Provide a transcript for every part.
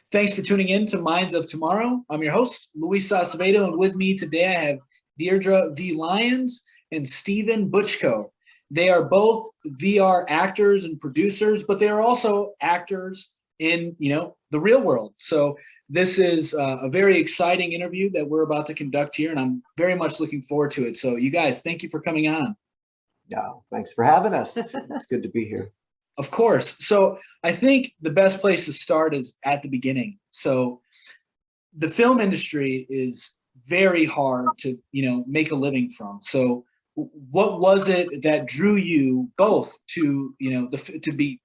Thanks for tuning in to Minds of Tomorrow. I'm your host, Luis Acevedo, and with me today I have Deirdre V. Lyons and Stephen Butchko. They are both VR actors and producers, but they are also actors in, the real world. So this is a very exciting interview that we're about to conduct here, and I'm very much looking forward to it. So you guys, thank you for coming on. Yeah, thanks for having us. It's good to be here. Of course. So I think the best place to start is at the beginning. So the film industry is very hard to, make a living from. So what was it that drew you both to, to be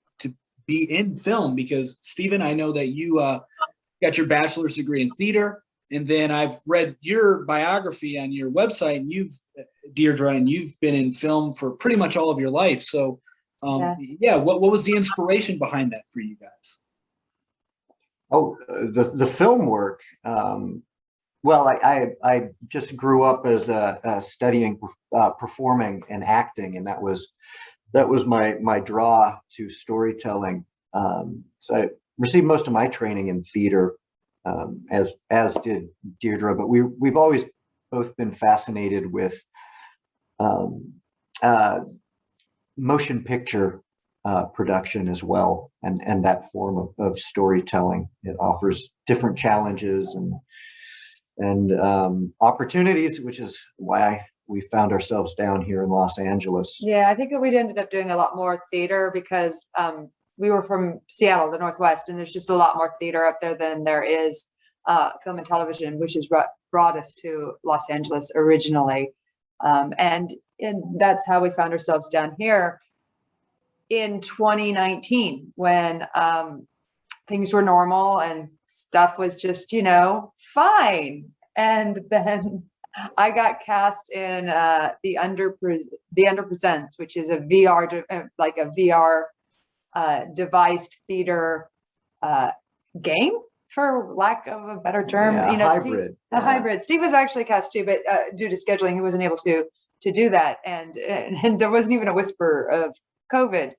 in film? Because Stephen, I know that you got your bachelor's degree in theater, and then I've read your biography on your website, and Deirdre, and you've been in film for pretty much all of your life. So what was the inspiration behind that for you guys? Oh, the film work. Well, I just grew up as studying performing and acting, and that was my draw to storytelling. So I received most of my training in theater, as did Deirdre. But we've always both been fascinated with motion picture production as well, and that form of storytelling. It offers different challenges and opportunities, which is why we found ourselves down here in Los Angeles. Yeah, I think that we ended up doing a lot more theater because we were from Seattle, the Northwest, and there's just a lot more theater up there than there is film and television, which is what brought us to Los Angeles originally. And that's how we found ourselves down here in 2019 when things were normal and stuff was just, fine. And then I got cast in the Underpresents, which is a VR, devised theater game, for lack of a better term. Hybrid. Hybrid. Steve was actually cast too, but due to scheduling, he wasn't able to do that, and there wasn't even a whisper of COVID.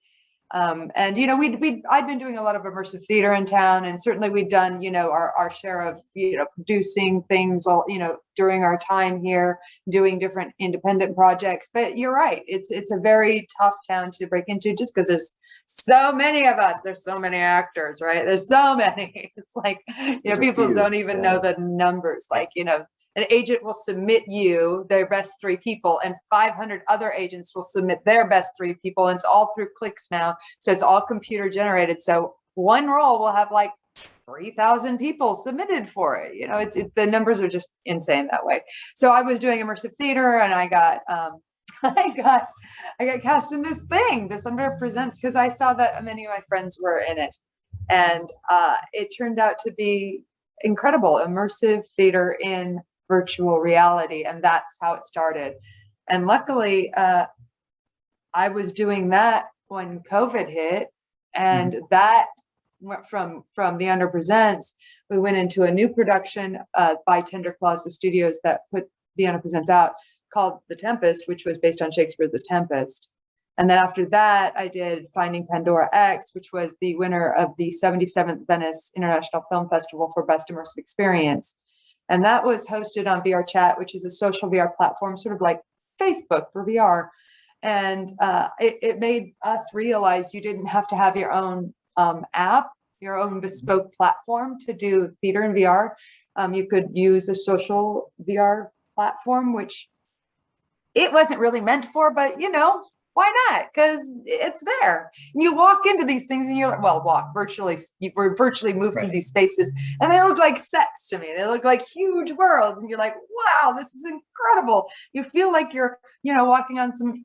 I'd been doing a lot of immersive theater in town, and certainly we'd done, our share of, producing things, during our time here, doing different independent projects. But you're right, it's a very tough town to break into just because there's so many of us. There's so many actors, right? There's so many. It's like, people don't even know the numbers. Like, an agent will submit you their best 3 people, and 500 other agents will submit their best 3 people. And it's all through clicks now. So it's all computer generated. So one role will have like 3,000 people submitted for it. The numbers are just insane that way. So I was doing immersive theater, and I got cast in this Underpresents, because I saw that many of my friends were in it. And it turned out to be incredible immersive theater in virtual reality, and that's how it started. And luckily I was doing that when COVID hit, and that went from the Underpresents. We went into a new production by Tender Claws, the studios that put the Underpresents out, called The Tempest, which was based on Shakespeare's The Tempest. And then after that, I did Finding Pandora X, which was the winner of the 77th Venice International Film Festival for Best Immersive Experience. And that was hosted on VR Chat, which is a social VR platform, sort of like Facebook for VR. And it made us realize you didn't have to have your own app, your own bespoke platform to do theater in VR. You could use a social VR platform, which it wasn't really meant for, but why not? Because it's there. And you walk into these things and we're virtually moved through these spaces, and they look like sets to me. They look like huge worlds, and you're like, wow, this is incredible. You feel like you're, walking on some,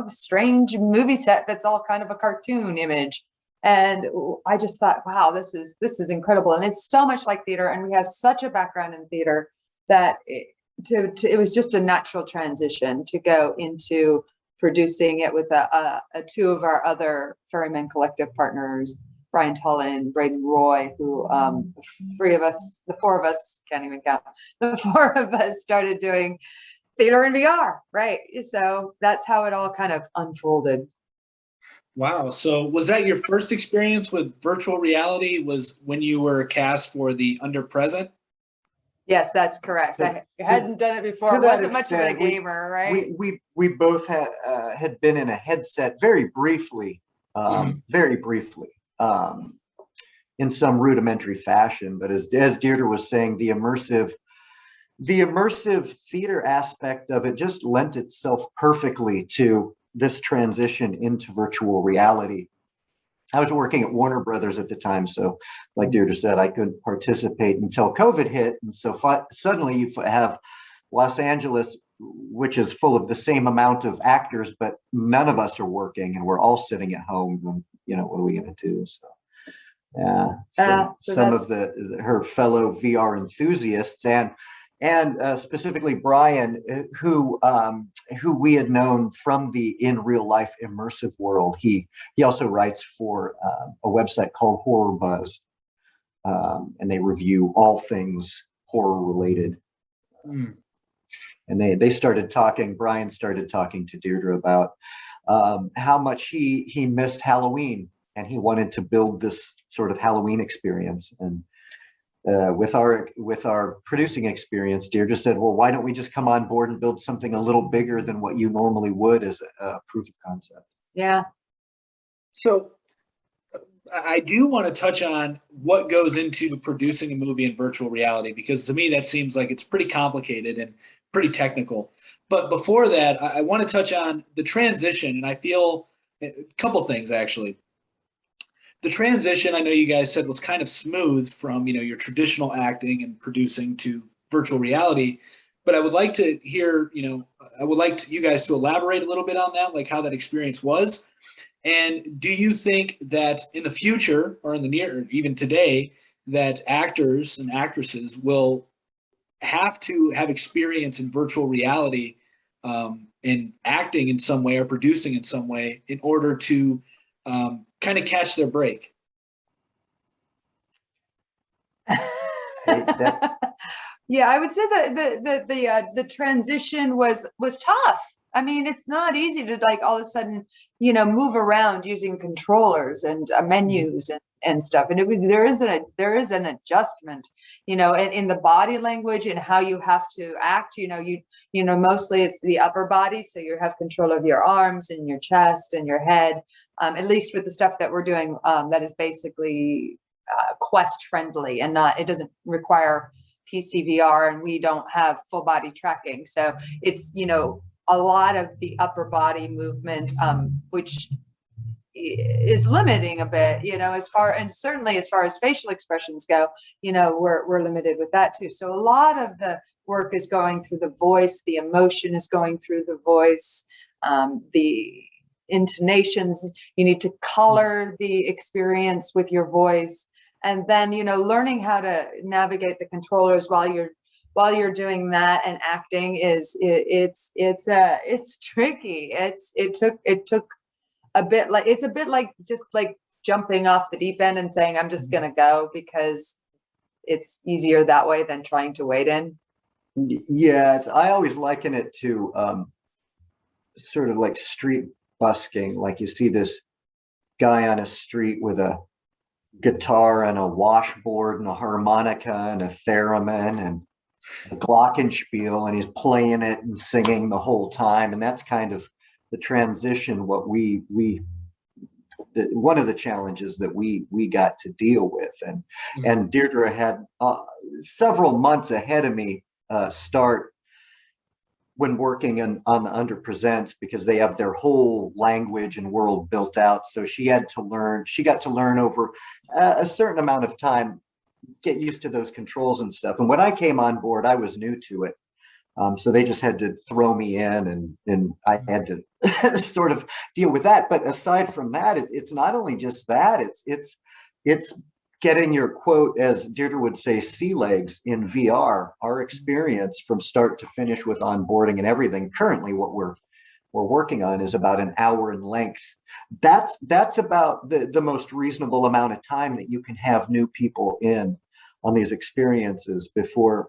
strange movie set that's all kind of a cartoon image. And I just thought, wow, this is incredible. And it's so much like theater, and we have such a background in theater that it was just a natural transition to go into producing it with 2 of our other Ferryman Collective partners, Brian Tullen, Braden Roy, who the 4 of us, can't even count, the 4 of us started doing theater in VR, right? So that's how it all kind of unfolded. Wow. So was that your first experience with virtual reality? Was when you were cast for the Under Present? Yes, that's correct. I hadn't done it before. To I that wasn't much of a extent, gamer, right? we both had been in a headset very briefly, very briefly, in some rudimentary fashion. But as Deirdre was saying, the immersive theater aspect of it just lent itself perfectly to this transition into virtual reality. I was working at Warner Brothers at the time, so like Deirdre said, I couldn't participate until COVID hit, and so suddenly you have Los Angeles, which is full of the same amount of actors, but none of us are working, and we're all sitting at home. And, what are we going to do? So, yeah, So some of her fellow VR enthusiasts and specifically Brian, who we had known from the in real life immersive world. He also writes for a website called Horror Buzz, and they review all things horror related. And they started talking. Brian started talking to Deirdre about how much he missed Halloween, and he wanted to build this sort of Halloween experience. And with our producing experience, Deirdre said, well, why don't we just come on board and build something a little bigger than what you normally would as a proof of concept? Yeah. So I do want to touch on what goes into producing a movie in virtual reality, because to me that seems like it's pretty complicated and pretty technical. But before that, I want to touch on the transition, and I feel a couple things actually. The transition, I know you guys said, was kind of smooth from your traditional acting and producing to virtual reality, but I would like to hear, I would like you guys to elaborate a little bit on that, like how that experience was. And do you think that in the future, or in the near, even today, that actors and actresses will have to have experience in virtual reality, in acting in some way or producing in some way, in order to kind of catch their break? Yeah, I would say that the transition was tough. I mean, it's not easy to like all of a sudden, move around using controllers and menus and stuff. And there is an adjustment, in the body language and how you have to act. Mostly it's the upper body, so you have control of your arms and your chest and your head. At least with the stuff that we're doing, that is basically Quest friendly and it doesn't require PCVR, and we don't have full body tracking. So it's, a lot of the upper body movement, which is limiting a bit, certainly as far as facial expressions go, we're limited with that too. So a lot of the work is going through the voice, the emotion is going through the voice, the intonations, you need to color the experience with your voice. And then, learning how to navigate the controllers while you're doing that and acting it's tricky. It took a bit like, it's a bit like just like jumping off the deep end and saying, I'm just going to go, because it's easier that way than trying to wade in. Yeah. I always liken it to sort of like street busking. Like you see this guy on a street with a guitar and a washboard and a harmonica and a theremin and a glockenspiel, and he's playing it and singing the whole time. And that's kind of the transition, what one of the challenges that we got to deal with. And Deirdre had several months ahead of me start when working on the Under Presents, because they have their whole language and world built out. So she got to learn over a certain amount of time, get used to those controls and stuff. And when I came on board, I was new to it. So they just had to throw me in, and I had to sort of deal with that. But aside from that, it's not only just that, it's getting your, quote, as Deirdre would say, sea legs in VR. Our experience from start to finish with onboarding and everything, currently what we're working on, is about an hour in length. That's about the most reasonable amount of time that you can have new people in on these experiences before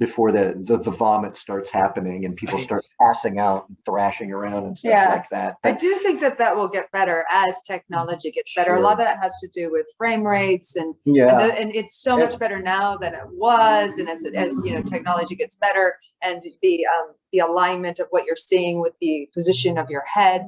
before the vomit starts happening and people start passing out and thrashing around and stuff like that. I do think that will get better as technology gets better. Sure. A lot of that has to do with frame rates and it's so much better now than it was. And as technology gets better and the alignment of what you're seeing with the position of your head,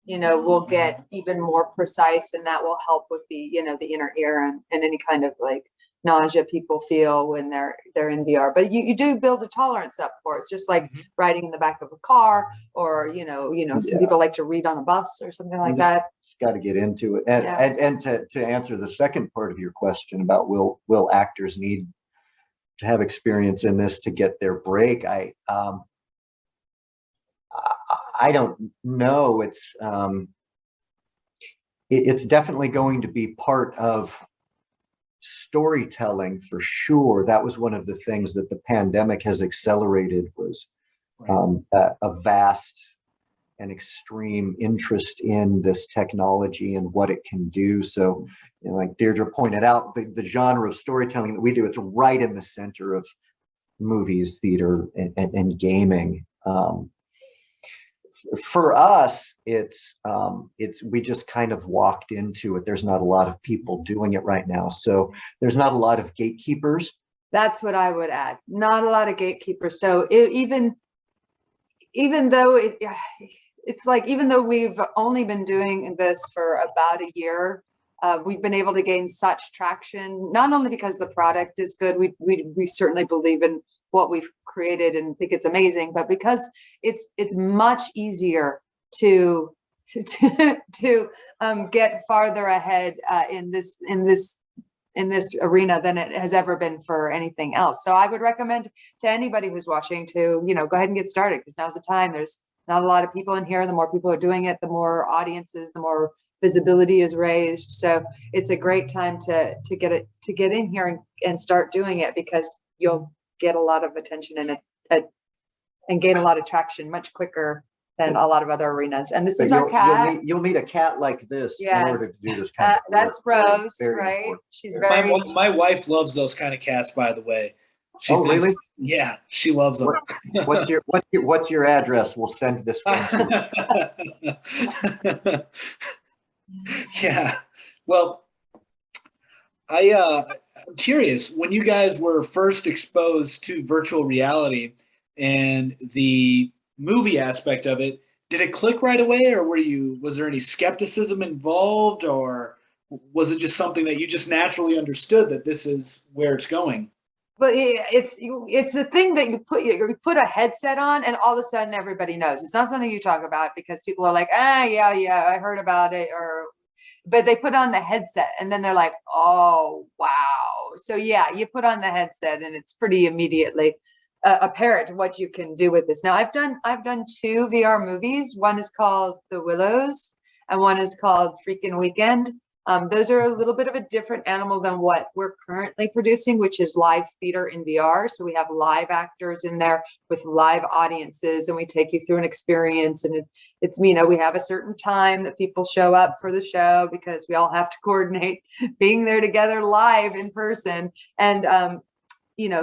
will get even more precise, and that will help with the inner ear and any kind of like nausea people feel when they're in VR. But you do build a tolerance up for it. It's just like riding in the back of a car, or some people like to read on a bus or something like that. Got to get into it. And to answer the second part of your question about will actors need to have experience in this to get their break, I don't know. It's definitely going to be part of storytelling for sure. That was one of the things that the pandemic has accelerated, was a vast and extreme interest in this technology and what it can do. So, like Deirdre pointed out, the genre of storytelling that we do, it's right in the center of movies, theater, and gaming. For us, it's we just kind of walked into it. There's not a lot of people doing it right now, so there's not a lot of gatekeepers. That's what I would add. Not a lot of gatekeepers. So even though it's like, even though we've only been doing this for about a year, we've been able to gain such traction, not only because the product is good, we certainly believe in what we've created and think it's amazing, but because it's much easier to get farther ahead in this arena than it has ever been for anything else. So I would recommend to anybody who's watching to go ahead and get started, because now's the time. There's not a lot of people in here. The more people are doing it, the more audiences, the more visibility is raised. So it's a great time to get in here and start doing it, because you'll get a lot of attention and gain a lot of traction much quicker than a lot of other arenas. And this is our cat. You'll need a cat like this in order to do this kind of work. That's Rose, very right? important. She's very. My wife loves those kind of cats, by the way. Really? Yeah, she loves them. What's your address? We'll send this one to you. Yeah. Well, I'm curious, when you guys were first exposed to virtual reality and the movie aspect of it, did it click right away, or was there any skepticism involved, or was it just something that you just naturally understood that this is where it's going? But it's the thing that you put a headset on and all of a sudden everybody knows. It's not something you talk about because people are like, yeah, I heard about it, but they put on the headset and then they're like, oh, wow. So yeah, you put on the headset and it's pretty immediately apparent what you can do with this. Now I've done 2 VR movies. One is called The Willows and one is called Freakin' Weekend. Those are a little bit of a different animal than what we're currently producing, which is live theater in VR. So we have live actors in there with live audiences, and we take you through an experience. And it's we have a certain time that people show up for the show because we all have to coordinate being there together live in person. And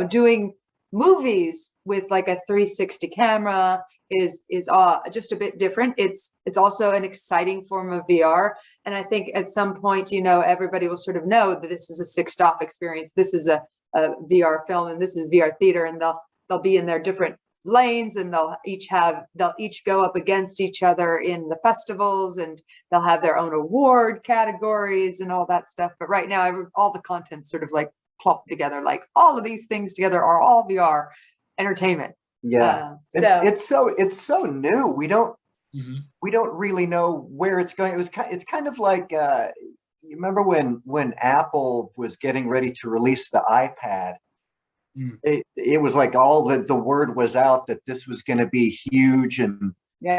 doing movies with like a 360 camera is just a bit different. It's also an exciting form of VR. And I think at some point, everybody will sort of know that this is a 6-stop experience. This is a VR film and this is VR theater, and they'll be in their different lanes, and they'll each go up against each other in the festivals, and they'll have their own award categories and all that stuff. But right now, all the content sort of like plopped together, like all of these things together are all VR entertainment. Yeah, it's so new. We don't really know where it's going. It's kind of like you remember when Apple was getting ready to release the iPad. It was like all the word was out that this was going to be huge and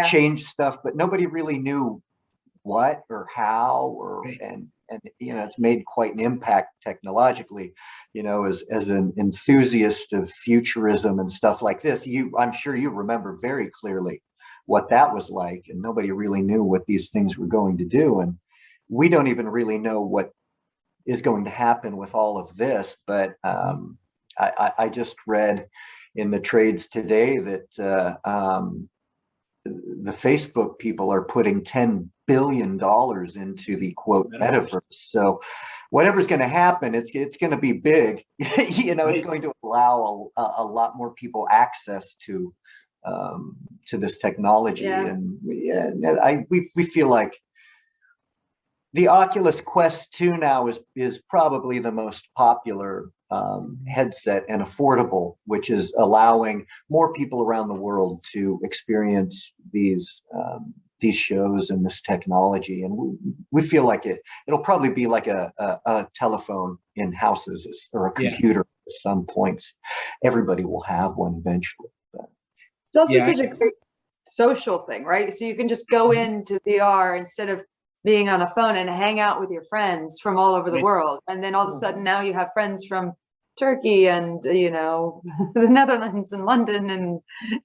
change stuff, but nobody really knew what or how and it's made quite an impact technologically. As an enthusiast of futurism and stuff like this, I'm sure you remember very clearly what that was like, and nobody really knew what these things were going to do. And we don't even really know what is going to happen with all of this. But I just read in the trades today that the Facebook people are putting $10 billion into the quote metaverse. So whatever's going to happen, it's going to be big. You know, it's going to allow a lot more people access to this technology. And we feel like the Oculus Quest 2 now is probably the most popular headset and affordable, which is allowing more people around the world to experience these shows and this technology. And we feel like it'll probably be like a telephone in houses or a computer at some points. Everybody will have one eventually. But. It's also such a great social thing, right? So you can just go into VR instead of being on a phone and hang out with your friends from all over the world. And then all of a sudden now you have friends from Turkey and, you know, the Netherlands and London and,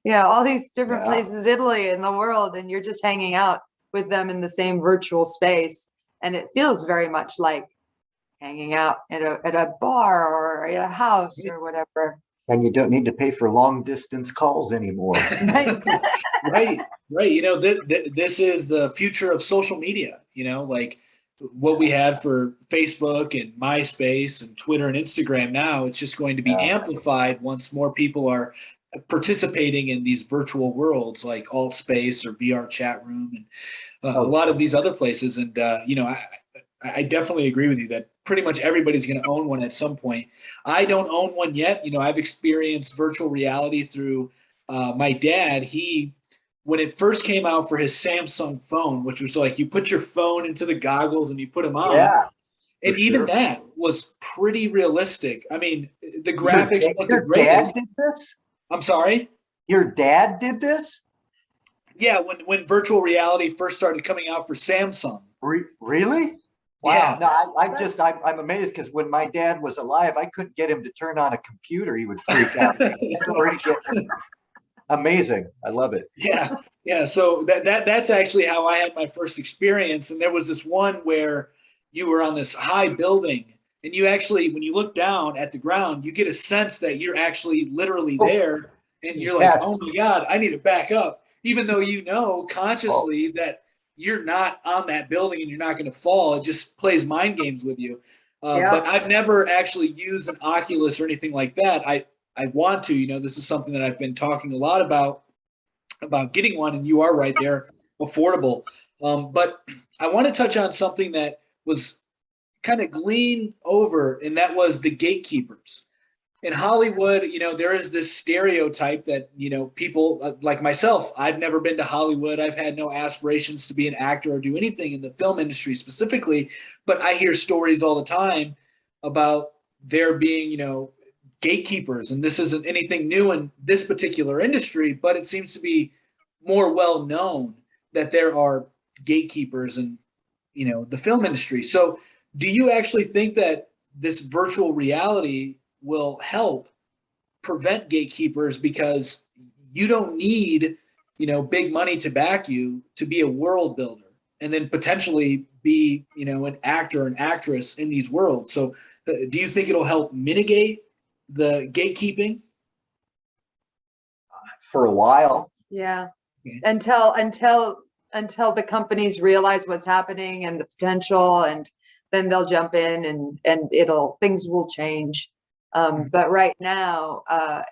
you know, all these different places, Italy and the world. And you're just hanging out with them in the same virtual space. And it feels very much like hanging out at a bar or at a house or whatever. And you don't need to pay for long distance calls anymore. Right. You know, this is the future of social media, you know, like what we had for Facebook and MySpace and Twitter and Instagram. Now it's just going to be amplified once more people are participating in these virtual worlds like AltSpace or VR Chat Room and a lot of these other places. And, you know, I definitely agree with you that pretty much everybody's going to own one at some point. I don't own one yet. You know, I've experienced virtual reality through my dad. When it first came out for his Samsung phone, which was like you put your phone into the goggles and you put them on. Yeah, and even that was pretty realistic. I mean, the graphics looked the greatest. Your dad did this? I'm sorry? Your dad did this? Yeah, when virtual reality first started coming out for Samsung. Really? Wow. Yeah. No, I'm amazed because when my dad was alive, I couldn't get him to turn on a computer. He would freak out. Amazing. I love it. Yeah. So that's actually how I had my first experience. And there was this one where you were on this high building and you actually, when you look down at the ground, you get a sense that you're actually literally there. And you're like, oh my God, I need to back up. Even though you know consciously that you're not on that building and you're not going to fall. It just plays mind games with you. But I've never actually used an Oculus or anything like that. I want to, you know, this is something that I've been talking a lot about getting one, and you are right there, affordable. But I want to touch on something that was kind of gleaned over, and that was the gatekeepers. In Hollywood, you know, there is this stereotype that, you know, people like myself, I've never been to Hollywood. I've had no aspirations to be an actor or do anything in the film industry specifically, but I hear stories all the time about there being, you know, gatekeepers, and this isn't anything new in this particular industry, but it seems to be more well known that there are gatekeepers in, you know, the film industry. So do you actually think that this virtual reality will help prevent gatekeepers, because you don't need, you know, big money to back you to be a world builder and then potentially be, you know, an actor or an actress in these worlds? So do you think it'll help mitigate the gatekeeping? For a while. Yeah. Okay. Until the companies realize what's happening and the potential, and then they'll jump in and things will change. But right now,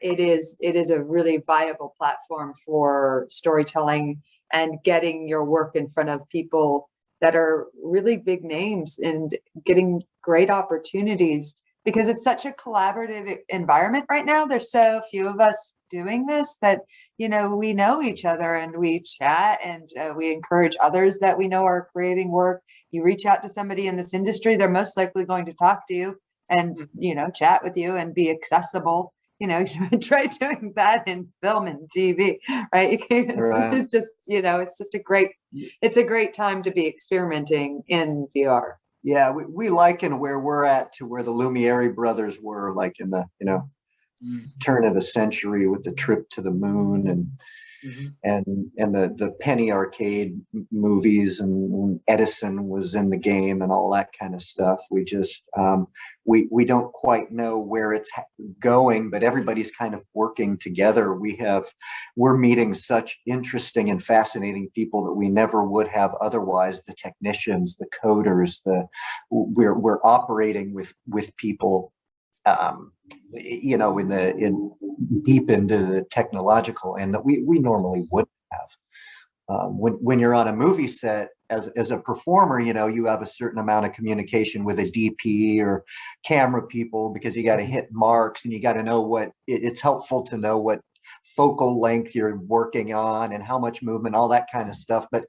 it is a really viable platform for storytelling and getting your work in front of people that are really big names and getting great opportunities, because it's such a collaborative environment right now. There's so few of us doing this that, you know, we know each other and we chat and we encourage others that we know are creating work. You reach out to somebody in this industry, they're most likely going to talk to you and, you know, chat with you and be accessible. You know, try doing that in film and TV, right? It's just, you know, it's a great time to be experimenting in VR. Yeah, we liken where we're at to where the Lumiere brothers were, like in the, you know, turn of the century with the trip to the moon. And and the penny arcade movies, and when Edison was in the game and all that kind of stuff. We just we don't quite know where it's going, but everybody's kind of working together. We're meeting such interesting and fascinating people that we never would have otherwise. The technicians, the coders, we're operating with people, you know, in deep into the technological end that we normally wouldn't have. When you're on a movie set as a performer, you know, you have a certain amount of communication with a DP or camera people, because you got to hit marks and you got to know what it's helpful to know what focal length you're working on and how much movement, all that kind of stuff. But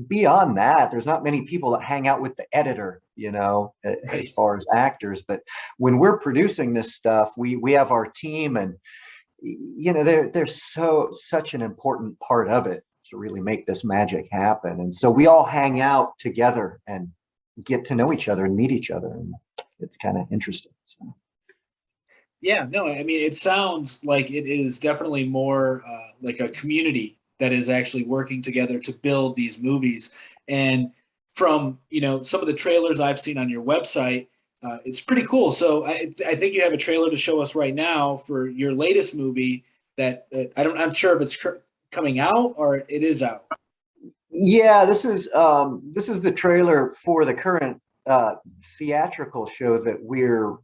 beyond that, there's not many people that hang out with the editor, you know, as far as actors. But when we're producing this stuff, we have our team, and you know, they're such an important part of it to really make this magic happen. And so we all hang out together and get to know each other and meet each other, and it's kind of interesting. So. Yeah, no, I mean, it sounds like it is definitely more like a community that is actually working together to build these movies. And from, you know, some of the trailers I've seen on your website, it's pretty cool. So I think you have a trailer to show us right now for your latest movie that I'm sure if it's coming out or it is out. Yeah, this is the trailer for the current theatrical show that we're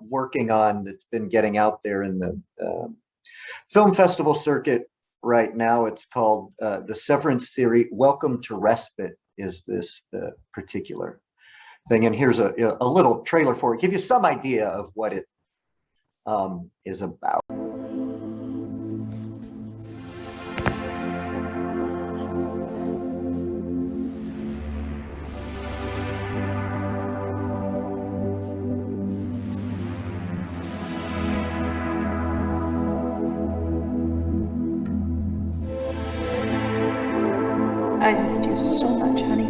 working on. That's been getting out there in the film festival circuit right now. It's called The Severance Theory. Welcome to Respite is this particular thing. And here's a little trailer for it. Give you some idea of what it is about. I missed you so much, honey.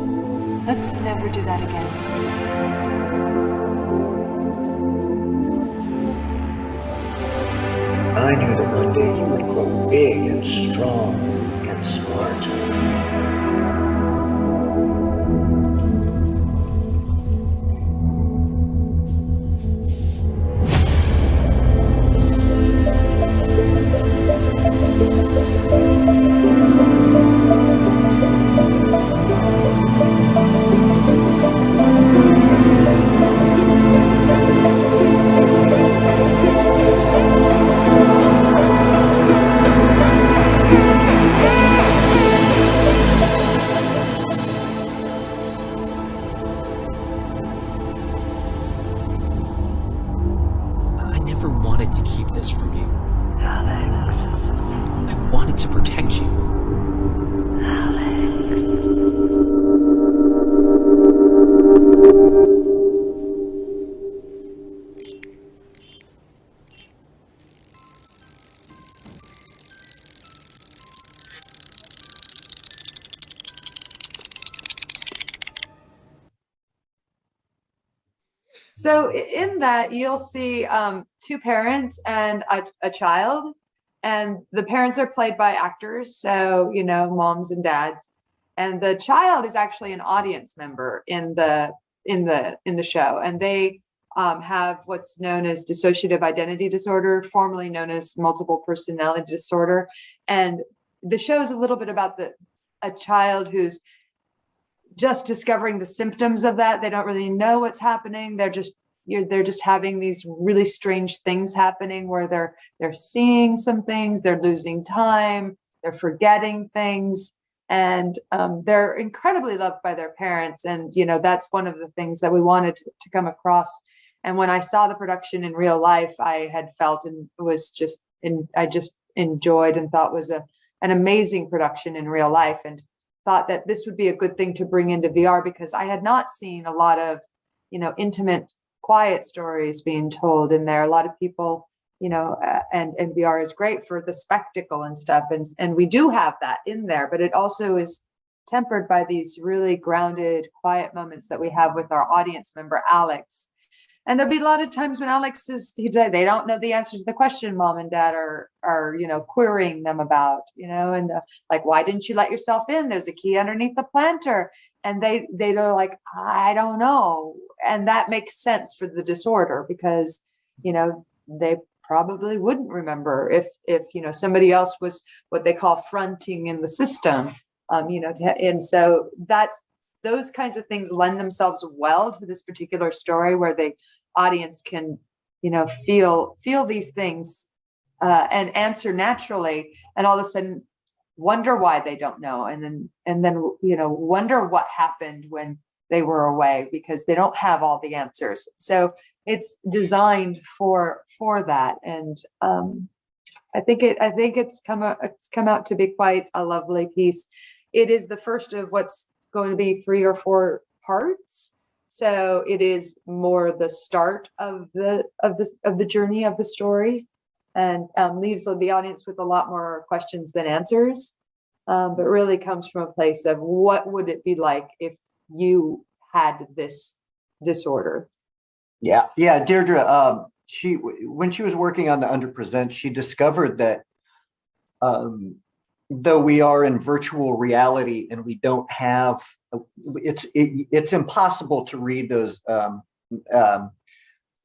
Let's never do that again. I knew that one day you would grow big and strong and smart. So in that, you'll see two parents and a child, and the parents are played by actors. So, you know, moms and dads, and the child is actually an audience member in the show. And they have what's known as dissociative identity disorder, formerly known as multiple personality disorder. And the show is a little bit about a child who's just discovering the symptoms of that. They don't really know what's happening. They're just having these really strange things happening where they're seeing some things, they're losing time, they're forgetting things, and they're incredibly loved by their parents. And you know, that's one of the things that we wanted to come across. And when I saw the production in real life, I had felt and I just enjoyed and thought was an amazing production in real life, and thought that this would be a good thing to bring into VR, because I had not seen a lot of, you know, intimate, quiet stories being told in there. A lot of people, you know, and VR is great for the spectacle and stuff. And we do have that in there, but it also is tempered by these really grounded, quiet moments that we have with our audience member, Alex. And there'll be a lot of times when Alex is, they don't know the answer to the question mom and dad are, querying them about, and like, why didn't you let yourself in? There's a key underneath the planter. And they're like, I don't know. And that makes sense for the disorder because, they probably wouldn't remember if somebody else was what they call fronting in the system, and so those kinds of things lend themselves well to this particular story where the audience can, feel these things and answer naturally, and all of a sudden wonder why they don't know, and then wonder what happened when they were away because they don't have all the answers. So it's designed for that, and I think it's come out to be quite a lovely piece. It is the first of what's going to be 3 or 4 parts. So it is more the start of the journey of the story, and leaves the audience with a lot more questions than answers. But really comes from a place of what would it be like if you had this disorder? Yeah. Deirdre, when she was working on the Underpresent, she discovered that though we are in virtual reality and we don't have, it's impossible to read those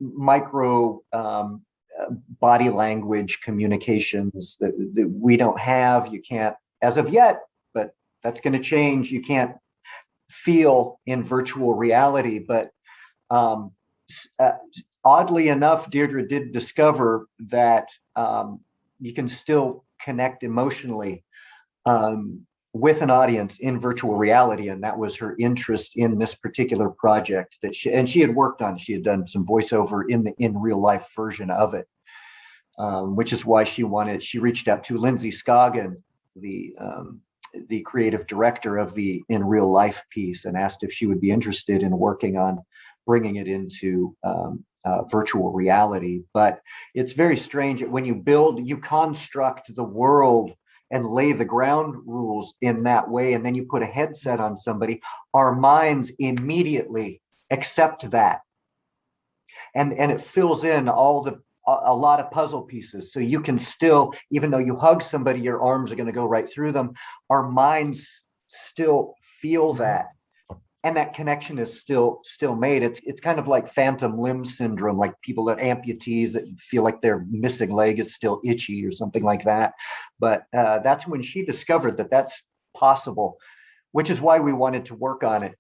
micro body language communications that we don't have. You can't, as of yet, but that's going to change. You can't feel in virtual reality, but oddly enough, Deirdre did discover that you can still connect emotionally with an audience in virtual reality, and that was her interest in this particular project that she had worked on. She had done some voiceover in real life version of it, which is why she reached out to Lindsay Scoggin, the creative director of the in real life piece, and asked if she would be interested in working on bringing it into virtual reality. But it's very strange when you construct the world and lay the ground rules in that way, and then you put a headset on somebody, our minds immediately accept that. And it fills in a lot of puzzle pieces. So you can still, even though you hug somebody, your arms are going to go right through them. Our minds still feel that. And that connection is still made. It's kind of like phantom limb syndrome, like people that amputees that feel like their missing leg is still itchy or something like that. But that's when she discovered that that's possible, which is why we wanted to work on it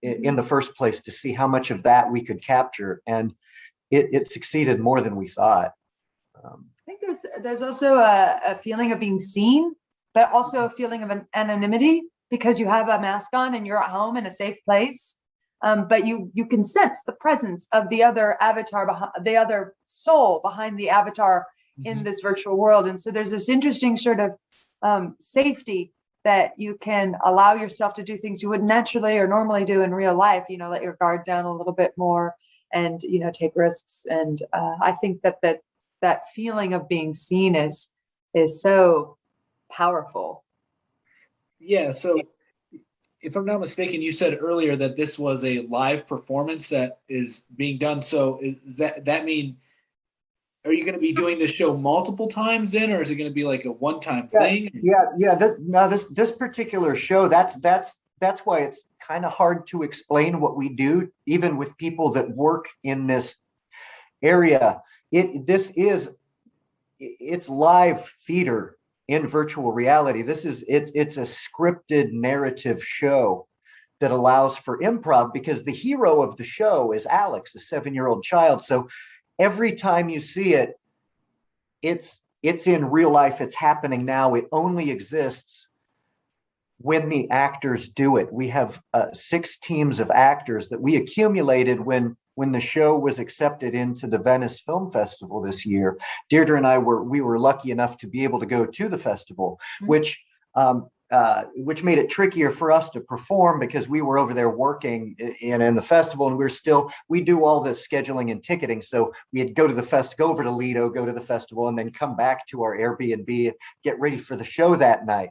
in the first place, to see how much of that we could capture. And it succeeded more than we thought. I think there's also a feeling of being seen, but also a feeling of an anonymity, because you have a mask on and you're at home in a safe place. But you can sense the presence of the other avatar, the other soul behind the avatar in this virtual world. And so there's this interesting sort of safety that you can allow yourself to do things you wouldn't naturally or normally do in real life, let your guard down a little bit more and, take risks. And I think that feeling of being seen is so powerful. Yeah. So if I'm not mistaken, you said earlier that this was a live performance that is being done. So is that mean, are you going to be doing this show multiple times in, or is it going to be like a one-time thing? Yeah. This particular show, that's why it's kind of hard to explain what we do, even with people that work in this area. It's live theater in virtual reality. It's a scripted narrative show that allows for improv, because the hero of the show is Alex, a 7-year-old child. So every time you see it, it's in real life. It's happening now. It only exists when the actors do it. We have 6 teams of actors that we accumulated when the show was accepted into the Venice Film Festival this year. Deirdre and I were lucky enough to be able to go to the festival, which made it trickier for us to perform, because we were over there working in the festival, and we do all the scheduling and ticketing. So we had to go over to Lido, go to the festival, and then come back to our Airbnb, get ready for the show that night,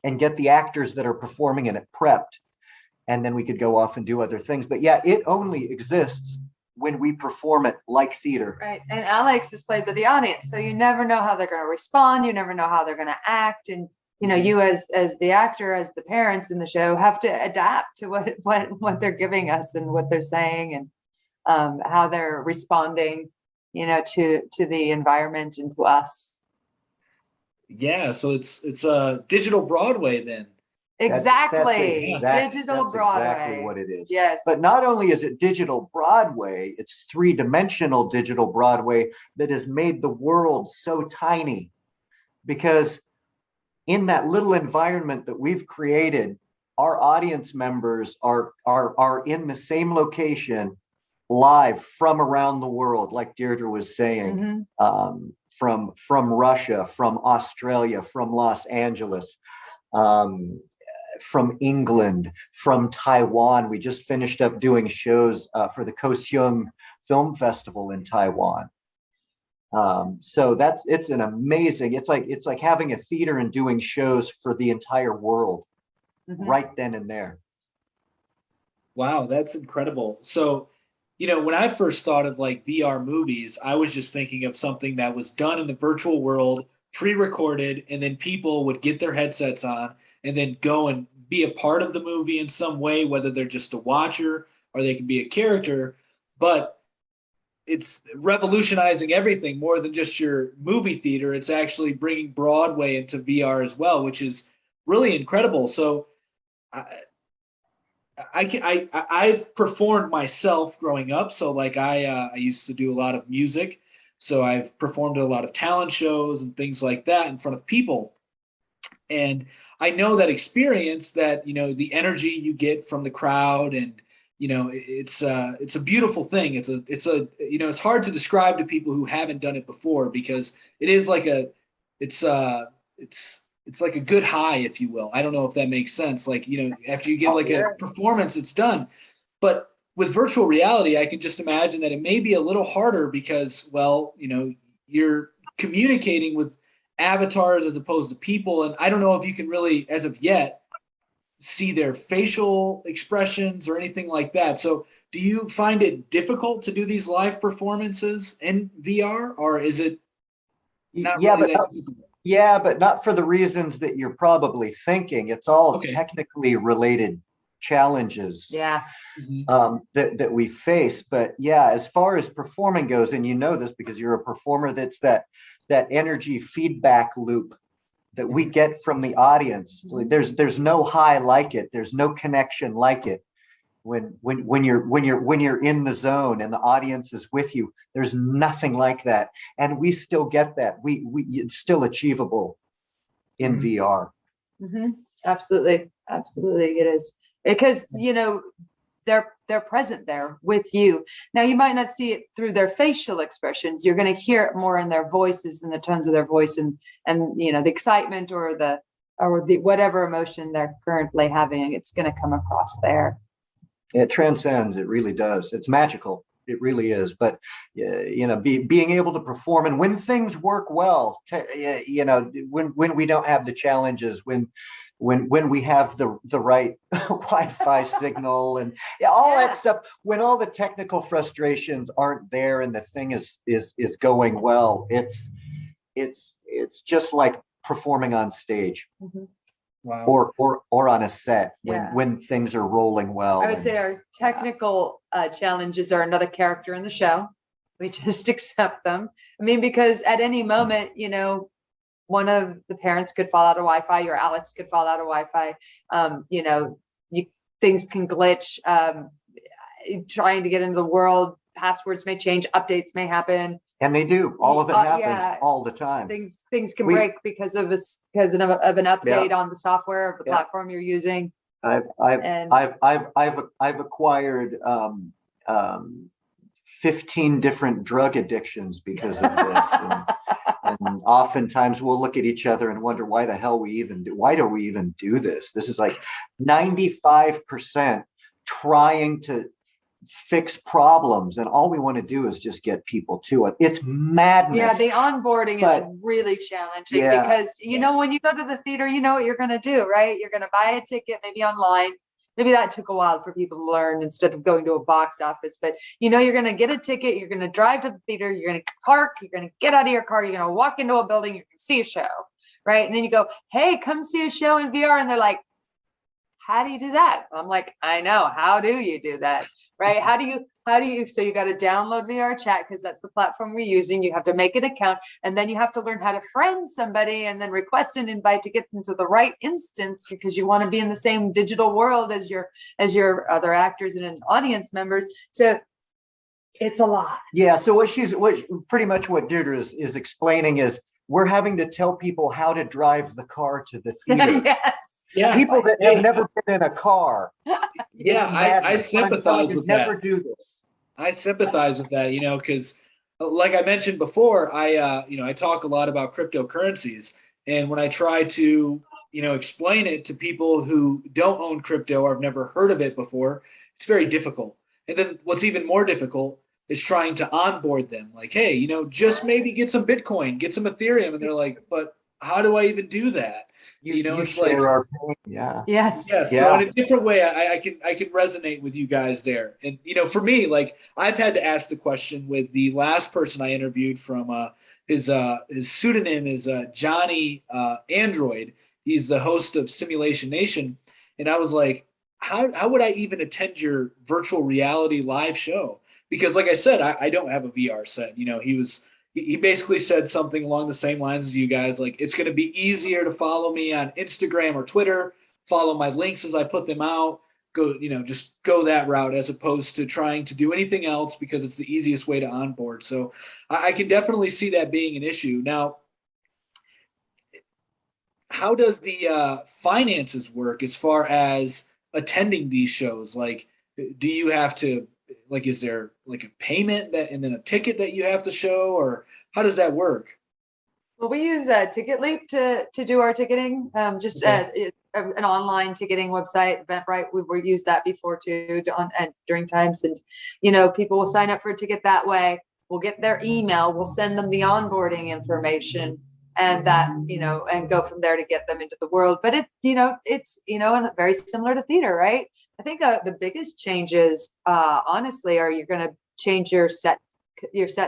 and get the actors that are performing in it prepped. And then we could go off and do other things. But yeah, it only exists when we perform it like theater. Right. And Alex is played by the audience. So you never know how they're going to respond. You never know how they're going to act. And, you know, you as the actor, as the parents in the show have to adapt to what they're giving us and what they're saying and how they're responding, you know, to the environment and to us. Yeah. So it's a digital Broadway then. Exactly. That's Digital Broadway. Exactly what it is. Yes. But not only is it digital Broadway, it's three-dimensional digital Broadway that has made the world so tiny, because in that little environment that we've created, our audience members are in the same location live from around the world, like Deirdre was saying, from Russia, from Australia, from Los Angeles, from England, from Taiwan. We just finished up doing shows for the Kaohsiung Film Festival in Taiwan. So it's an amazing, it's like having a theater and doing shows for the entire world right then and there. Wow, that's incredible. So, you know, when I first thought of like VR movies, I was just thinking of something that was done in the virtual world, pre-recorded, and then people would get their headsets on and then go and be a part of the movie in some way, whether they're just a watcher or they can be a character. But it's revolutionizing everything more than just your movie theater. It's actually bringing Broadway into VR as well, which is really incredible. So I've performed myself growing up. So like I used to do a lot of music. So I've performed at a lot of talent shows and things like that in front of people. And I know that experience, that, you know, the energy you get from the crowd, and, you know, it's a beautiful thing. It's a, you know, it's hard to describe to people who haven't done it before, because it is like it's like a good high, if you will. I don't know if that makes sense. Like, you know, after you get like a performance, it's done. But with virtual reality, I can just imagine that it may be a little harder because, well, you know, you're communicating with avatars as opposed to people. And I don't know if you can really, as of yet, see their facial expressions or anything like that. So do you find it difficult to do these live performances in VR, or is it not really that difficult? Yeah, but not for the reasons that you're probably thinking. It's all technically related challenges that we face. But yeah, as far as performing goes, and you know this because you're a performer, that's that energy feedback loop that we get from the audience. There's no high like it. There's no connection like it. When you're in the zone and the audience is with you, there's nothing like that. And we still get that. It's still achievable in VR. Absolutely. It is, because, you know, they're present there with you. Now, you might not see it through their facial expressions. You're going to hear it more in their voices and the tones of their voice, and you know, the excitement or the whatever emotion they're currently having. It's going to come across there. It transcends. It really does. It's magical. It really is. But you know, being able to perform, and when things work well, you know, when we don't have the challenges, when we have the right Wi-Fi signal and all that stuff, when all the technical frustrations aren't there and the thing is going well, it's just like performing on stage. Wow. Or on a set when things are rolling well. I would say our technical challenges are another character in the show. We just accept them. I mean, because at any moment, you know, one of the parents could fall out of Wi-Fi, or Alex could fall out of Wi-Fi. You know, things can glitch. Trying to get into the world, passwords may change, updates may happen. And they do. All of it happens all the time. Things can break because of an update on the software of the platform you're using. I've acquired 15 different drug addictions because of this. And oftentimes we'll look at each other and wonder why do we even do this? This is like 95% trying to fix problems, and all we want to do is just get people to it. It's madness. Yeah, the onboarding is really challenging because you know, when you go to the theater, you know what you're going to do, right? You're going to buy a ticket, maybe online. maybe that took a while for people to learn instead of going to a box office. But you're going to get a ticket, you're going to drive to the theater, you're going to park, you're going to get out of your car, you're going to walk into a building, you're going to see a show, right? And then you go, hey, come see a show in VR. And they're like, how do you do that? I'm like, I know. How do you do that? Right? How do you, so you got to download VR chat because that's the platform we're using. You have to make an account, and then you have to learn how to friend somebody and then request an invite to get into the right instance because you want to be in the same digital world as your other actors and audience members. So it's a lot. Yeah. So pretty much what Deirdre is explaining is we're having to tell people how to drive the car to the theater. Yes. Yeah. People that have never been in a car. Yeah, I sympathize with that. Never do this. I sympathize with that, because like I mentioned before, I talk a lot about cryptocurrencies. And when I try to, explain it to people who don't own crypto or have never heard of it before, it's very difficult. And then what's even more difficult is trying to onboard them. Like, hey, just maybe get some Bitcoin, get some Ethereum. And they're like, but how do I even do that? It's like, yeah. Yes. Yeah. So in a different way, I can resonate with you guys there. And, for me, like I've had to ask the question with the last person I interviewed from his pseudonym is Johnny Android. He's the host of Simulation Nation. And I was like, how would I even attend your virtual reality live show? Because like I said, I don't have a VR set. He basically said something along the same lines as you guys, like it's going to be easier to follow me on Instagram or Twitter, follow my links as I put them out, just go that route as opposed to trying to do anything else because it's the easiest way to onboard. So I can definitely see that being an issue. Now, how does the finances work as far as attending these shows? Like, do you have to, like, is there like a payment and then a ticket that you have to show, or how does that work? Well, we use Ticket Leap to do our ticketing, an online ticketing website, Eventbrite. We've used that before too, during times, and people will sign up for a ticket that way. We'll get their email, we'll send them the onboarding information, and that and go from there to get them into the world. But it's very similar to theater, right? I think the biggest changes, honestly, are you're going to change your set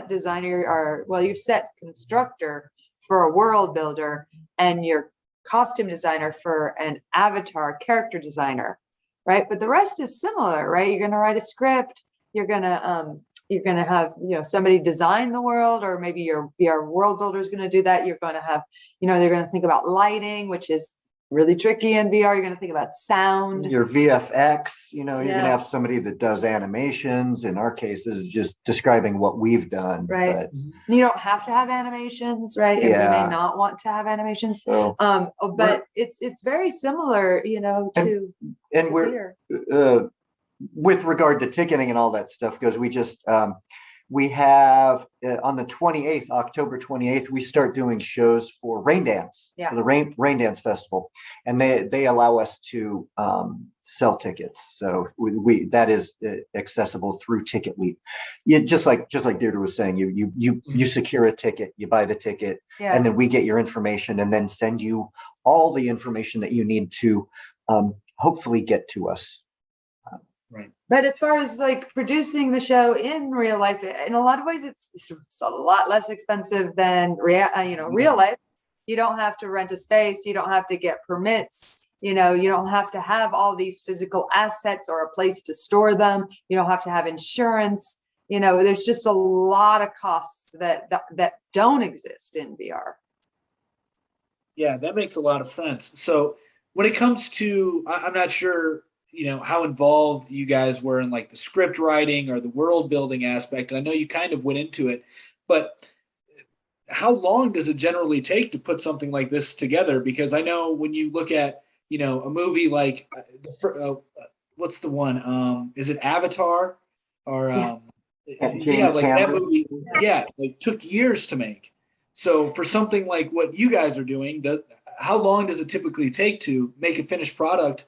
designer, or your set constructor for a world builder, and your costume designer for an avatar character designer, right? But the rest is similar, right? You're going to write a script. You're going to have somebody design the world, or maybe your VR world builder is going to do that. You're going to have they're going to think about lighting, which is really tricky in VR. You're going to think about sound. Your VFX, you're going to have somebody that does animations. In our case, this is just describing what we've done. Right. But you don't have to have animations, right? And you may not want to have animations. So, but it's very similar, to and we're with regard to ticketing and all that stuff goes, we have on the 28th, October 28th, we start doing shows for Rain Dance, for the Rain Dance Festival. And they allow us to sell tickets. So that is accessible through Ticket Leap. Just like Deirdre was saying, you secure a ticket, you buy the ticket, and then we get your information and then send you all the information that you need to hopefully get to us. Right. But as far as like producing the show in real life, in a lot of ways, it's a lot less expensive than real life. You don't have to rent a space. You don't have to get permits. You don't have to have all these physical assets or a place to store them. You don't have to have insurance. There's just a lot of costs that don't exist in VR. Yeah, that makes a lot of sense. So when it comes to, I'm not sure, how involved you guys were in like the script writing or the world building aspect. And I know you kind of went into it, but how long does it generally take to put something like this together? Because I know when you look at, a movie like, what's the one? Is it Avatar? Or that movie, took years to make. So for something like what you guys are doing, how long does it typically take to make a finished product?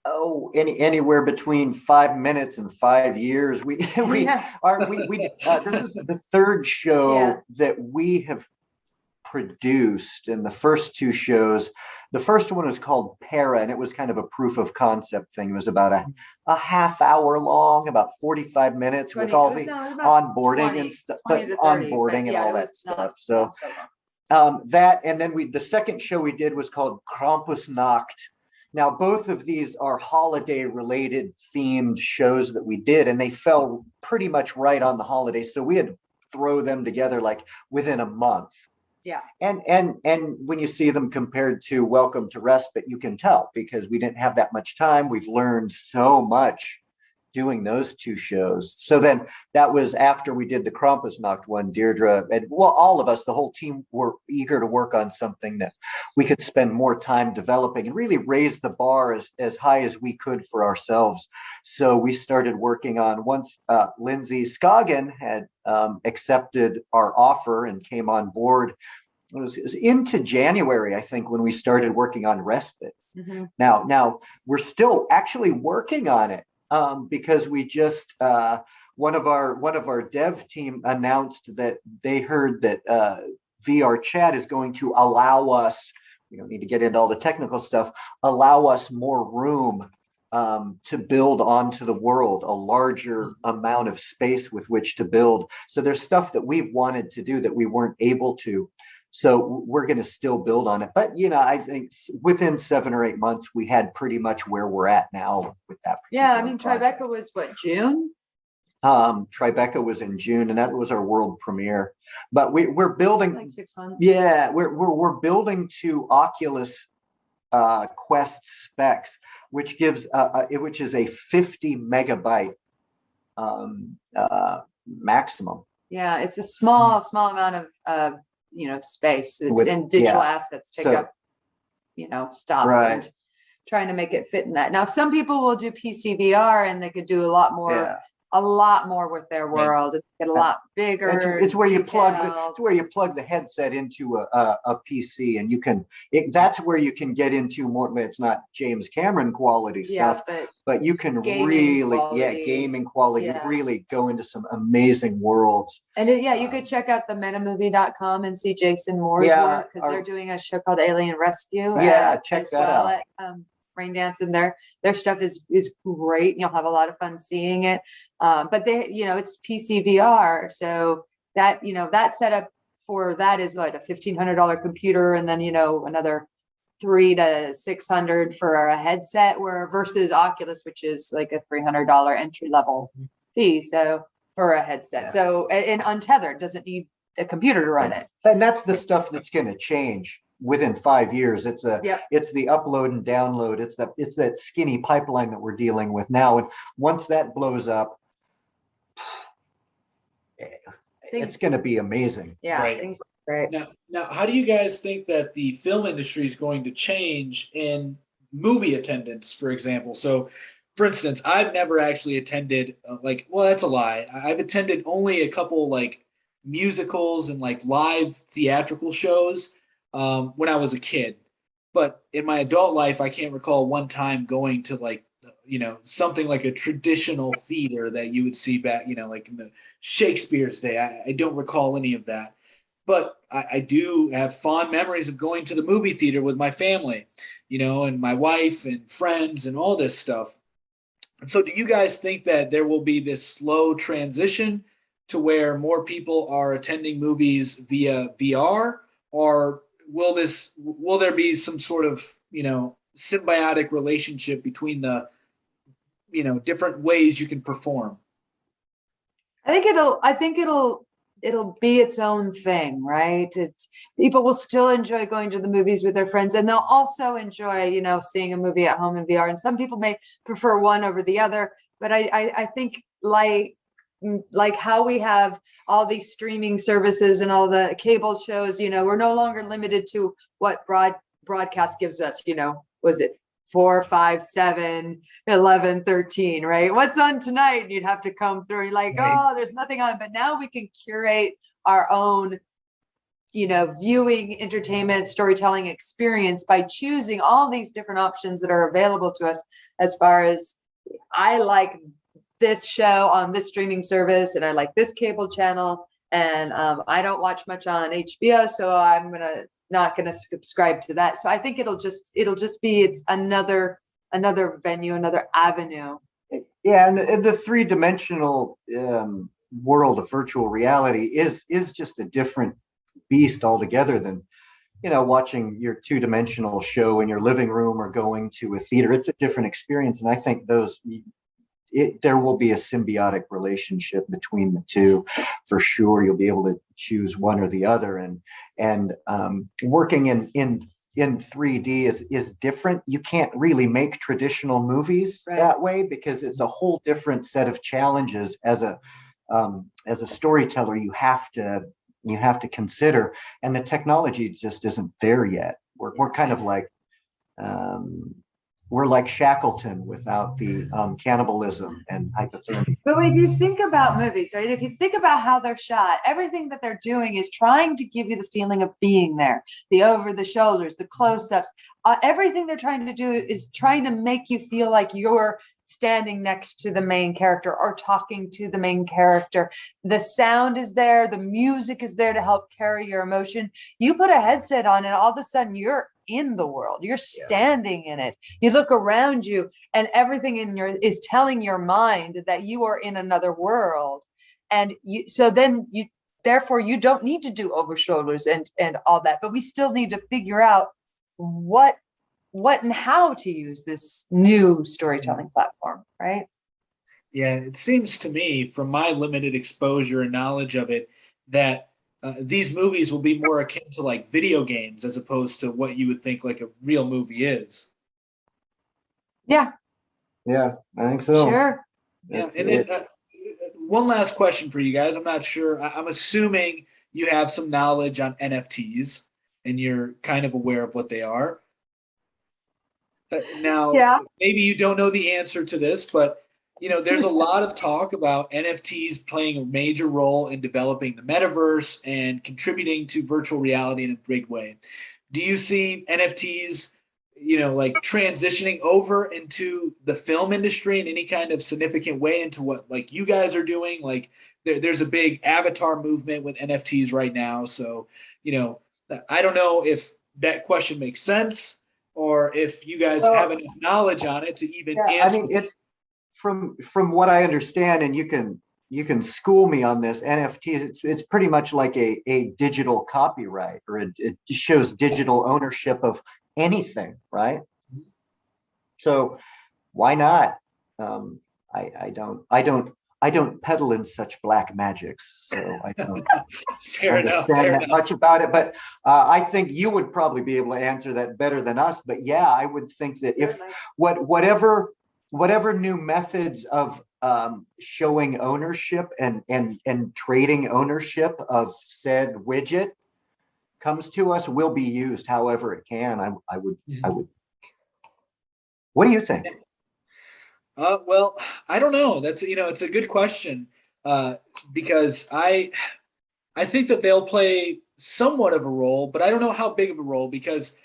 Oh, anywhere between 5 minutes and 5 years. This is the third show that we have produced in the first two shows. The first one was called Para, and it was kind of a proof of concept thing. It was about a half hour long, about 45 minutes with all the onboarding and stuff, onboarding and all that stuff. So that, and then the second show we did was called Krampus Nacht. Now, both of these are holiday related themed shows that we did, and they fell pretty much right on the holidays. So we had to throw them together like within a month. Yeah. And when you see them compared to Welcome to Respite, you can tell because we didn't have that much time. We've learned so much doing those two shows. So then that was after we did the Krampusnacht one. Deirdre and all of us, the whole team, were eager to work on something that we could spend more time developing and really raise the bar as high as we could for ourselves. So we started working on, once Lindsay Scoggin had accepted our offer and came on board. It was into January, I think, when we started working on Respite. Mm-hmm. Now we're still actually working on it. Because we just one of our dev team announced that they heard that VR chat is going to allow us, we don't need to get into all the technical stuff, allow us more room to build onto the world, a larger amount of space with which to build. So there's stuff that we've wanted to do that we weren't able to. So we're going to still build on it. But, I think within 7 or 8 months, we had pretty much where we're at now with that. Yeah, I mean, project. Tribeca was what, June? Tribeca was in June, and that was our world premiere. But we're building like 6 months. Yeah, we're building to Oculus Quest specs, which gives which is a 50 megabyte maximum. Yeah, it's a small amount of space. It's in digital assets take up, stuff. Right. And trying to make it fit in that. Now, some people will do PCVR and they could do a lot more with their world. It's get a lot bigger. It's where you plug the headset into a PC, and you can. That's where you can get into more. It's not James Cameron quality stuff, but you can gaming quality. Yeah. Really go into some amazing worlds. And you could check out the metamovie.com and see Jason Moore's work, because they're doing a show called Alien Rescue. Yeah, check that out. Rain Dance, and their stuff is great. You'll have a lot of fun seeing it. But it's PCVR, so that that setup for that is like a $1,500 computer, and then another $300 to $600 for a headset, versus Oculus, which is like a $300 entry level fee. So for a headset, so and untethered, doesn't need a computer to run it. And that's the stuff that's going to change within 5 years. It's the upload and download. It's that skinny pipeline that we're dealing with now. And once that blows up, it's going to be amazing. Yeah, right. Things are great. Now, how do you guys think that the film industry is going to change in movie attendance, for example? So, for instance, I've never actually attended that's a lie. I've attended only a couple musicals and live theatrical shows when I was a kid. But in my adult life, I can't recall one time going to something like a traditional theater that you would see back, like in the Shakespeare's day. I don't recall any of that. But I do have fond memories of going to the movie theater with my family, and my wife and friends and all this stuff. And so do you guys think that there will be this slow transition to where more people are attending movies via VR, or will there be some sort of, symbiotic relationship between the, different ways you can perform? I think it'll be its own thing, right? People will still enjoy going to the movies with their friends, and they'll also enjoy, seeing a movie at home in VR. And some people may prefer one over the other, but I think like how we have all these streaming services and all the cable shows, we're no longer limited to what broadcast gives us, was it 4, 5, 7, 11, 13, right? What's on tonight? And you'd have to come through and you're like, right. Oh, there's nothing on. But now we can curate our own, viewing, entertainment, storytelling experience by choosing all these different options that are available to us. As far as I like this show on this streaming service, and I like this cable channel, And I don't watch much on HBO, so I'm not gonna subscribe to that. So I think it'll just be, it's another venue, another avenue. Yeah, and the three-dimensional world of virtual reality is just a different beast altogether than, watching your two-dimensional show in your living room or going to a theater. It's a different experience, and I think there will be a symbiotic relationship between the two for sure. You'll be able to choose one or the other, and working in 3D is different. You can't really make traditional movies that way, because it's a whole different set of challenges as a storyteller you have to consider, and the technology just isn't there yet. We're kind of like we're like Shackleton without the cannibalism and hypothermia. But when you think about movies, right? If you think about how they're shot, everything that they're doing is trying to give you the feeling of being there. The over the shoulders, the close-ups, everything they're trying to do is trying to make you feel like you're standing next to the main character or talking to the main character. The sound is there, the music is there to help carry your emotion. You put a headset on and all of a sudden you're in the world, you're standing in it. You look around you and everything is telling your mind that you are in another world. And therefore you don't need to do over shoulders and all that, but we still need to figure out what and how to use this new storytelling platform, right? Yeah, it seems to me, from my limited exposure and knowledge of it, that these movies will be more akin to like video games as opposed to what you would think like a real movie is. Yeah, I think so. sure. Yeah, and then one last question for you guys. I'm not sure. I'm assuming you have some knowledge on NFTs and you're kind of aware of what they are. Now, maybe you don't know the answer to this, but there's a lot of talk about NFTs playing a major role in developing the metaverse and contributing to virtual reality in a big way. Do you see NFTs, like transitioning over into the film industry in any kind of significant way, into what like you guys are doing? Like there's a big avatar movement with NFTs right now. So, I don't know if that question makes sense, or if you guys have enough knowledge on it to even answer. I mean, it's from what I understand, and you can school me on this. NFTs, it's pretty much like a digital copyright, or it shows digital ownership of anything, right? So why not? I don't peddle in such black magics, so I don't understand that much about it. But I think you would probably be able to answer that better than us. But yeah, I would think that if whatever new methods of showing ownership and trading ownership of said widget comes to us, will be used however it can. I would. What do you think? Well, I don't know. That's it's a good question, because I think that they'll play somewhat of a role, but I don't know how big of a role, because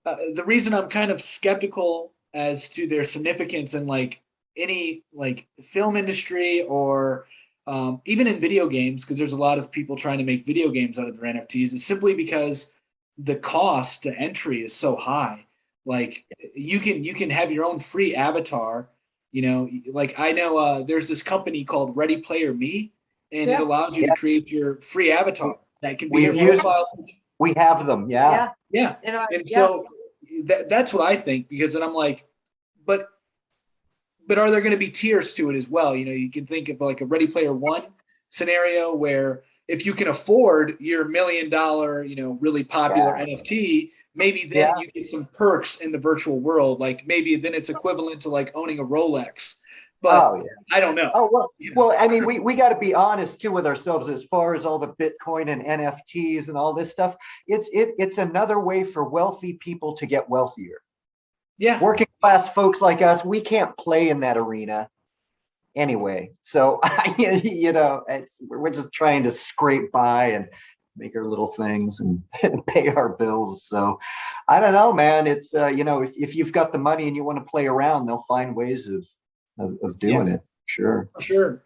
the reason I'm kind of skeptical as to their significance in like any like film industry or even in video games, because there's a lot of people trying to make video games out of their NFTs, is simply because the cost to entry is so high. Like you can have your own free avatar. Like I know there's this company called Ready Player Me, and it allows you to create your free avatar that can be your profile. We have them, yeah. So that's what I think, because then I'm like, but are there going to be tiers to it as well? You can think of like a Ready Player One scenario where if you can afford your $1 million, really popular NFT, maybe then you get some perks in the virtual world. Like maybe then it's equivalent to like owning a Rolex. But I don't know. Well, I mean, we got to be honest too with ourselves as far as all the Bitcoin and NFTs and all this stuff. It's another way for wealthy people to get wealthier. Yeah. Working class folks like us, we can't play in that arena anyway. So, we're just trying to scrape by and make our little things and pay our bills. So I don't know, man. It's, if you've got the money and you want to play around, they'll find ways of doing it. Sure.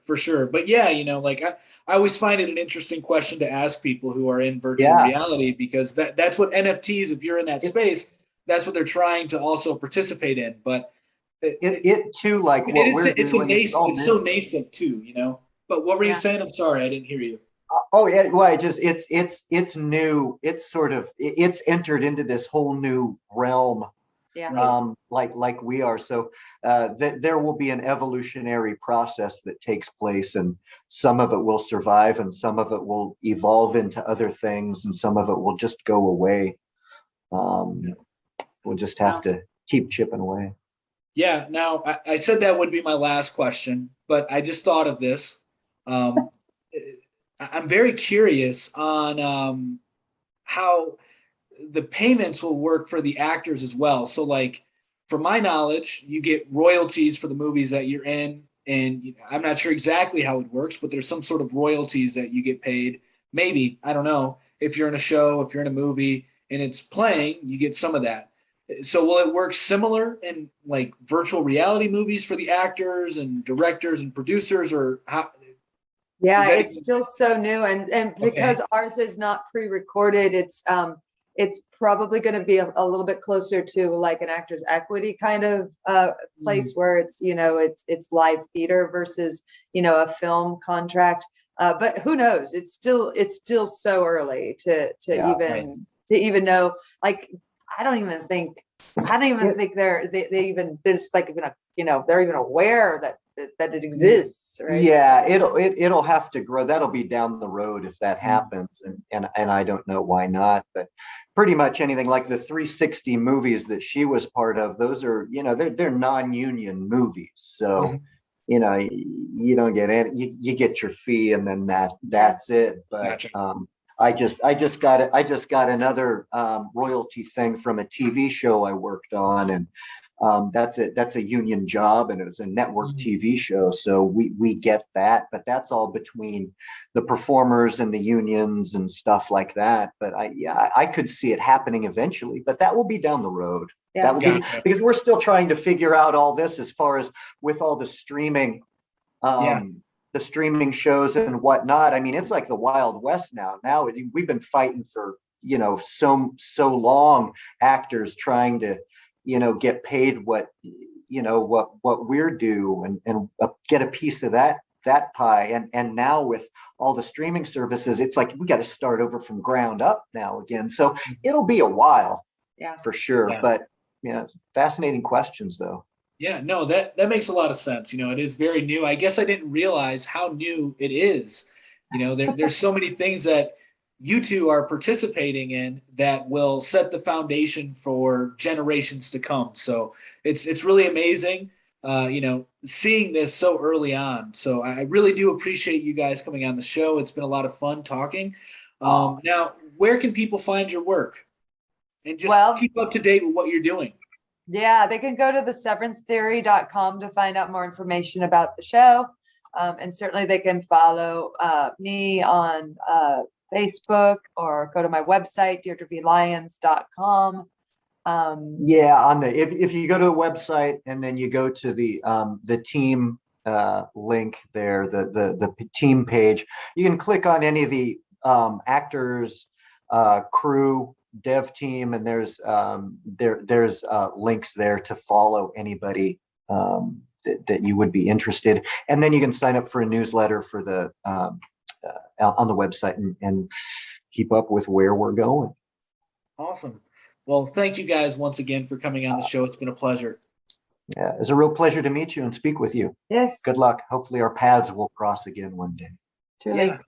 For sure. But yeah, like I always find it an interesting question to ask people who are in virtual reality, because that's what NFTs, if you're in that space, that's what they're trying to also participate in. But it too, like what we're doing, it's so nascent too, But what were you saying? I'm sorry, I didn't hear you. Oh yeah, well, it's new. It's entered into this whole new realm. Yeah. Like we are. So there will be an evolutionary process that takes place, and some of it will survive, and some of it will evolve into other things, and some of it will just go away. We'll just have to keep chipping away. Yeah. Now, I said that would be my last question, but I just thought of this. I'm very curious on how the payments will work for the actors as well. So, like, from my knowledge, you get royalties for the movies that you're in, and I'm not sure exactly how it works, but there's some sort of royalties that you get paid. Maybe, I don't know. If you're in a show, if you're in a movie, and it's playing, you get some of that. So will it work similar in like virtual reality movies for the actors and directors and producers, or how? Yeah, it's still so new, and because ours is not pre-recorded, it's probably going to be a little bit closer to like an actor's equity kind of place where it's it's live theater versus a film contract. But who knows? It's still so early to even know. Like I don't even think they're even aware that it exists. Right? Yeah, it'll have to grow. That'll be down the road if that happens, and I don't know why not. But pretty much anything like the 360 movies that she was part of, those are they're non-union movies, so you don't get any. You get your fee, and then that's it. But I just got another royalty thing from a TV show I worked on, and that's a union job, and it was a network TV show, so we get that, but that's all between the performers and the unions and stuff like that. But I could see it happening eventually, but that will be down the road. That will be, because we're still trying to figure out all this as far as with all the streaming the streaming shows and whatnot. I mean, it's like the Wild West now. Now we've been fighting for so long, actors trying to get paid what we're due and get a piece of that pie. And now with all the streaming services, it's like we got to start over from ground up now again. So it'll be a while, for sure. Yeah. But it's fascinating questions though. Yeah, no, that makes a lot of sense. It is very new. I guess I didn't realize how new it is. There's so many things that you two are participating in that will set the foundation for generations to come. So it's really amazing, seeing this so early on. So I really do appreciate you guys coming on the show. It's been a lot of fun talking. Now, where can people find your work and just keep up to date with what you're doing? Yeah, they can go to theseverancetheory.com to find out more information about the show. And certainly they can follow me on Facebook or go to my website, deirdrevlyons.com. If you go to the website and then you go to the team link there, the team page, you can click on any of the actors, crew, dev team, and there's links there to follow anybody that you would be interested. And then you can sign up for a newsletter for the on the website and keep up with where we're going. Awesome. Well, thank you guys once again for coming on the show. It's been a pleasure. Yeah, it's a real pleasure to meet you and speak with you. Yes. Good luck. Hopefully our paths will cross again one day. Truly. Yeah.